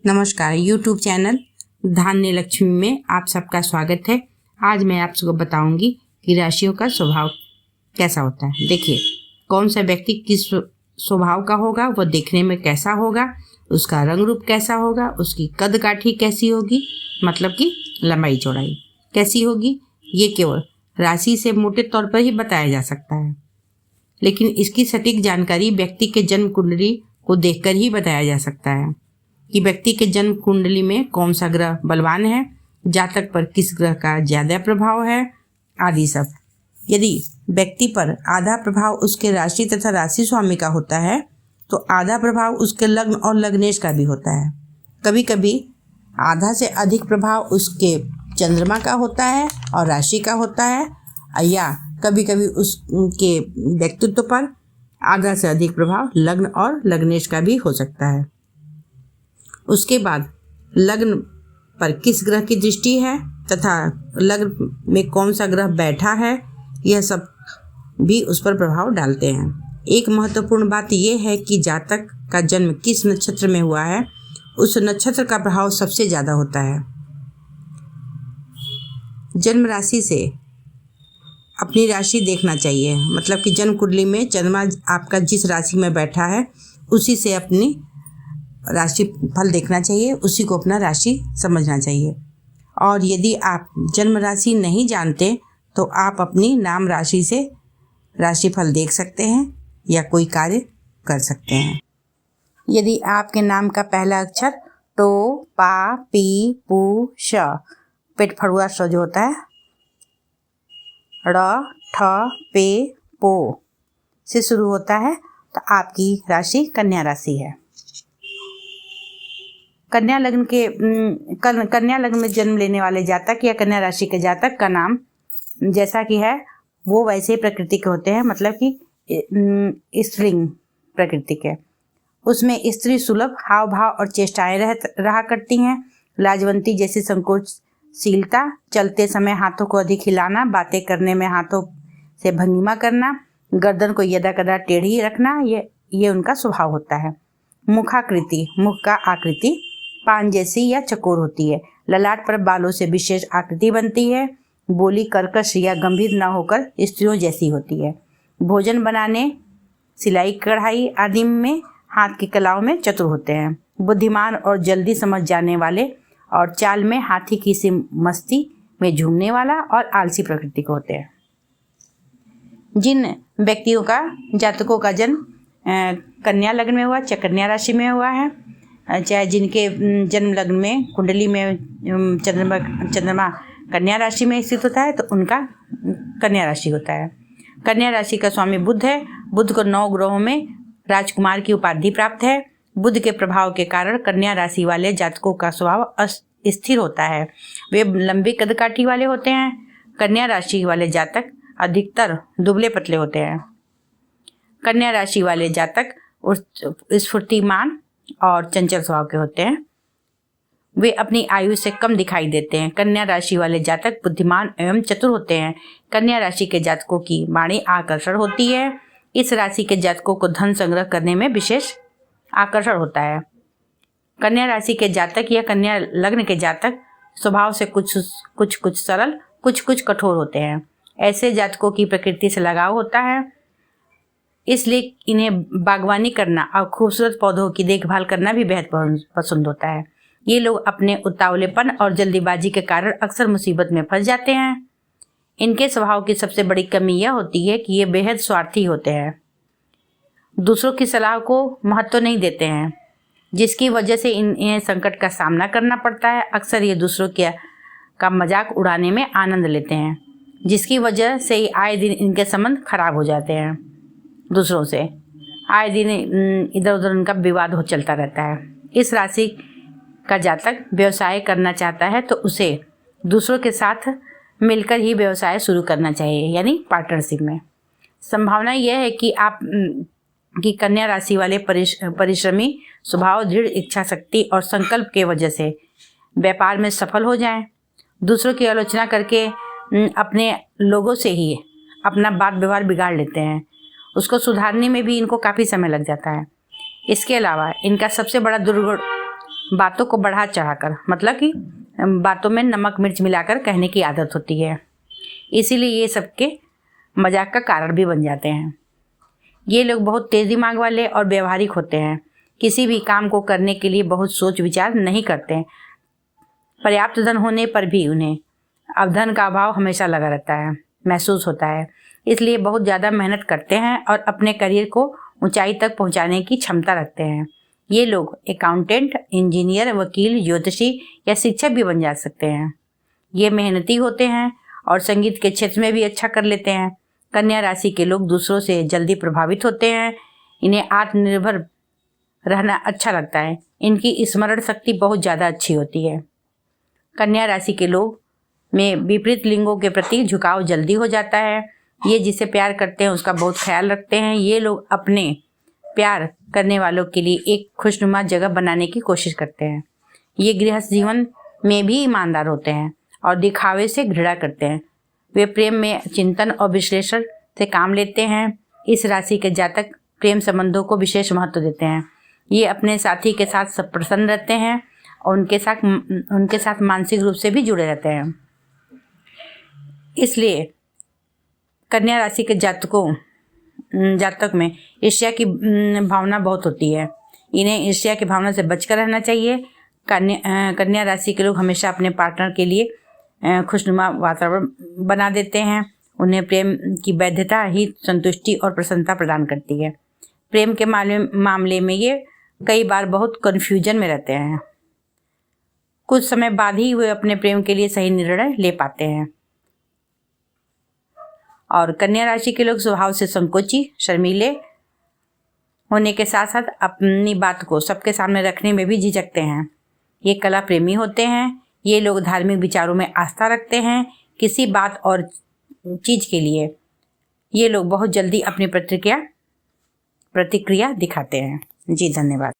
नमस्कार, YouTube channel धान्य लक्ष्मी में आप सबका स्वागत है। आज मैं आप सबको बताऊंगी कि राशियों का स्वभाव कैसा होता है। देखिए, कौन सा व्यक्ति किस स्वभाव का होगा, वह देखने में कैसा होगा, उसका रंग रूप कैसा होगा, उसकी कद काठी कैसी होगी, मतलब कि लंबाई चौड़ाई कैसी होगी, ये केवल राशि से मोटे तौर पर ही बताया जा सकता है। लेकिन इसकी सटीक जानकारी व्यक्ति के जन्म कुंडली को देखकर ही बताया जा सकता है कि व्यक्ति के जन्म कुंडली में कौन सा ग्रह बलवान है, जातक पर किस ग्रह का ज्यादा प्रभाव है, आदि सब। यदि व्यक्ति पर आधा प्रभाव उसके राशि तथा राशि स्वामी का होता है तो आधा प्रभाव उसके लग्न और लग्नेश का भी होता है। कभी कभी आधा से अधिक प्रभाव उसके चंद्रमा का होता है और राशि का होता है, या कभी कभी उसके व्यक्तित्व पर आधा से अधिक प्रभाव लग्न और लग्नेश का भी हो सकता है। उसके बाद लग्न पर किस ग्रह की दृष्टि है तथा लग्न में कौन सा ग्रह बैठा है, यह सब भी उस पर प्रभाव डालते हैं। एक महत्वपूर्ण बात यह है कि जातक का जन्म किस नक्षत्र में हुआ है, उस नक्षत्र का प्रभाव सबसे ज़्यादा होता है। जन्म राशि से अपनी राशि देखना चाहिए, मतलब कि जन्म कुंडली में चंद्रमा आपका जिस राशि में बैठा है उसी से अपनी राशि फल देखना चाहिए, उसी को अपना राशि समझना चाहिए। और यदि आप जन्म राशि नहीं जानते तो आप अपनी नाम राशि से राशि फल देख सकते हैं या कोई कार्य कर सकते हैं। यदि आपके नाम का पहला अक्षर टो, पा, पी, पू, श, पेट फड़ुआ स जो होता है, र, ठ, पे, पो से शुरू होता है तो आपकी राशि कन्या राशि है। कन्या लग्न में जन्म लेने वाले जातक या कन्या राशि के जातक का नाम जैसा कि है वो वैसे ही प्रकृति के होते हैं, मतलब कि स्त्रीलिंग प्रकृति के। उसमें स्त्री सुलभ हाव भाव और चेष्टाएं रहा करती हैं। लाजवंती जैसी संकोचशीलता, चलते समय हाथों को अधिक हिलाना, बातें करने में हाथों से भंगिमा करना, गर्दन को यदा कदा टेढ़ी रखना, ये उनका स्वभाव होता है। मुखाकृति, मुख का आकृति पान जैसी या चकोर होती है। ललाट पर बालों से विशेष आकृति बनती है। बोली कर्कश या गंभीर न होकर स्त्रियों जैसी होती है। भोजन बनाने, सिलाई कढ़ाई आदि में हाथ की कलाओं में चतुर होते हैं। बुद्धिमान और जल्दी समझ जाने वाले और चाल में हाथी की सी मस्ती में झूमने वाला और आलसी प्रकृति के होते हैं। जिन व्यक्तियों का जातकों का जन्म कन्या लग्न में हुआ, चाहे कन्या राशि में हुआ है, चाहे जिनके जन्म लग्न में कुंडली में चंद्रमा कन्या राशि में स्थित होता है तो उनका कन्या राशि होता है। कन्या राशि का स्वामी बुध है। बुध को 9 ग्रहों में राजकुमार की उपाधि प्राप्त है। बुध के प्रभाव के कारण कन्या राशि वाले जातकों का स्वभाव स्थिर होता है। वे लंबी कदकाठी वाले होते हैं। कन्या राशि वाले जातक अधिकतर दुबले पतले होते हैं। कन्या राशि वाले जातक स्फूर्तिमान और चंचल स्वभाव के होते हैं। वे अपनी आयु से कम दिखाई देते हैं। कन्या राशि वाले जातक बुद्धिमान एवं चतुर होते हैं। कन्या राशि के जातकों की वाणी आकर्षण होती है। इस राशि के जातकों को धन संग्रह करने में विशेष आकर्षण होता है। कन्या राशि के जातक या कन्या लग्न के जातक स्वभाव से कुछ सरल, कुछ कठोर होते हैं। ऐसे जातकों की प्रकृति से लगाव होता है, इसलिए इन्हें बागवानी करना और खूबसूरत पौधों की देखभाल करना भी बेहद पसंद होता है। ये लोग अपने उतावलेपन और जल्दीबाजी के कारण अक्सर मुसीबत में फंस जाते हैं। इनके स्वभाव की सबसे बड़ी कमी यह होती है कि ये बेहद स्वार्थी होते हैं। दूसरों की सलाह को महत्व नहीं देते हैं, जिसकी वजह से इन्हें संकट का सामना करना पड़ता है। अक्सर ये दूसरों का मजाक उड़ाने में आनंद लेते हैं, जिसकी वजह से आए दिन इनके संबंध खराब हो जाते हैं। दूसरों से आए दिन इधर उधर उनका विवाद हो चलता रहता है। इस राशि का जातक व्यवसाय करना चाहता है तो उसे दूसरों के साथ मिलकर ही व्यवसाय शुरू करना चाहिए, यानी पार्टनरशिप में। संभावना यह है कि कन्या राशि वाले परिश्रमी स्वभाव, दृढ़ इच्छा शक्ति और संकल्प के वजह से व्यापार में सफल हो जाएं। दूसरों की आलोचना करके अपने लोगों से ही अपना बात व्यवहार बिगाड़ लेते हैं। उसको सुधारने में भी इनको काफ़ी समय लग जाता है। इसके अलावा इनका सबसे बड़ा दुर्गुण बातों को बढ़ा चढ़ाकर, मतलब कि बातों में नमक मिर्च मिलाकर कहने की आदत होती है, इसीलिए ये सबके मजाक का कारण भी बन जाते हैं। ये लोग बहुत तेज दिमाग वाले और व्यवहारिक होते हैं। किसी भी काम को करने के लिए बहुत सोच विचार नहीं करते हैं। पर्याप्त धन होने पर भी उन्हें अब धन का अभाव हमेशा लगा रहता है, महसूस होता है, इसलिए बहुत ज़्यादा मेहनत करते हैं और अपने करियर को ऊंचाई तक पहुंचाने की क्षमता रखते हैं। ये लोग अकाउंटेंट, इंजीनियर, वकील, ज्योतिषी या शिक्षक भी बन जा सकते हैं। ये मेहनती होते हैं और संगीत के क्षेत्र में भी अच्छा कर लेते हैं। कन्या राशि के लोग दूसरों से जल्दी प्रभावित होते हैं। इन्हें आत्मनिर्भर रहना अच्छा लगता है। इनकी स्मरण शक्ति बहुत ज़्यादा अच्छी होती है। कन्या राशि के लोग में विपरीत लिंगों के प्रति झुकाव जल्दी हो जाता है। ये जिसे प्यार करते हैं उसका बहुत ख्याल रखते हैं। ये लोग अपने प्यार करने वालों के लिए एक खुशनुमा जगह बनाने की कोशिश करते हैं। ये गृहस्थ जीवन में भी ईमानदार होते हैं और दिखावे से घृणा करते हैं। वे प्रेम में चिंतन और विश्लेषण से काम लेते हैं। इस राशि के जातक प्रेम संबंधों को विशेष महत्व देते हैं। ये अपने साथी के साथ सब प्रसन्न रहते हैं और उनके साथ मानसिक रूप से भी जुड़े रहते हैं। इसलिए कन्या राशि के जातक में ईर्ष्या की भावना बहुत होती है। इन्हें ईर्ष्या की भावना से बचकर रहना चाहिए। कन्या राशि के लोग हमेशा अपने पार्टनर के लिए खुशनुमा वातावरण बना देते हैं। उन्हें प्रेम की वैधता ही संतुष्टि और प्रसन्नता प्रदान करती है। प्रेम के मामले में ये कई बार बहुत कन्फ्यूजन में रहते हैं। कुछ समय बाद ही वे अपने प्रेम के लिए सही निर्णय ले पाते हैं। और कन्या राशि के लोग स्वभाव से संकोची, शर्मीले होने के साथ साथ अपनी बात को सबके सामने रखने में भी झिझकते हैं। ये कला प्रेमी होते हैं। ये लोग धार्मिक विचारों में आस्था रखते हैं। किसी बात और चीज़ के लिए ये लोग बहुत जल्दी अपनी प्रतिक्रिया दिखाते हैं। जी धन्यवाद।